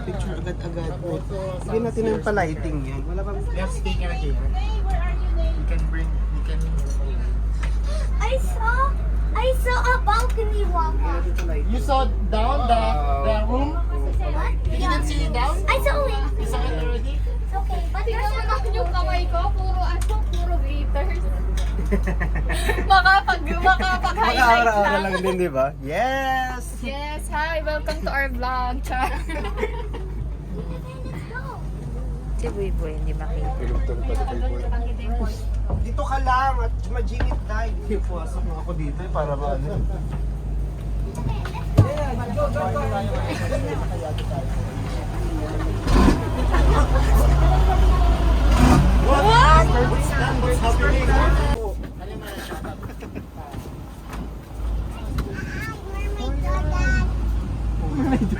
picture agad-agad. Sige natin ang pa-lighting yan. Wala bang... Let's take care here. You can bring, you can... I saw a balcony Wawa. You saw down the room? You didn't see it down? I saw it. You saw it already? It's okay. But Tingnan there's mo a naman balcony. yung kamay ko, puro gators. Makapag-highlight Maka-ara-ara lang. lang din, di ba? Yes! Yes, hi, welcome to our vlog. Char. Si Buiboy, hindi makita. Dito ka lang at majingit tayo. Puwasok mo ako dito para ba ano. What? What's happening?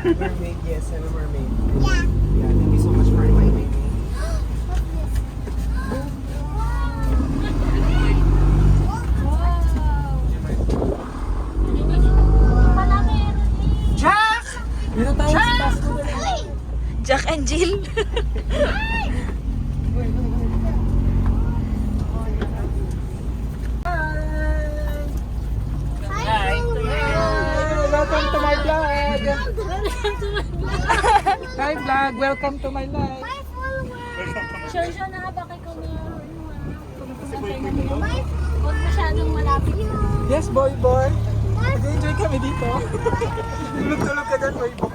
Mermaid, yes, I'm a mermaid. Yeah. Yeah, thank you so much for inviting me. Jack! Dito tayo sa taas mo. Jack and Jill. Welcome to my vlog! Hi vlog, welcome to my life. My followers. Siya na ba kay Huwag masyadong malapit. Yes, boy boy. Nag-enjoy kami dito. Tulog-tulog ka dyan, boy boy.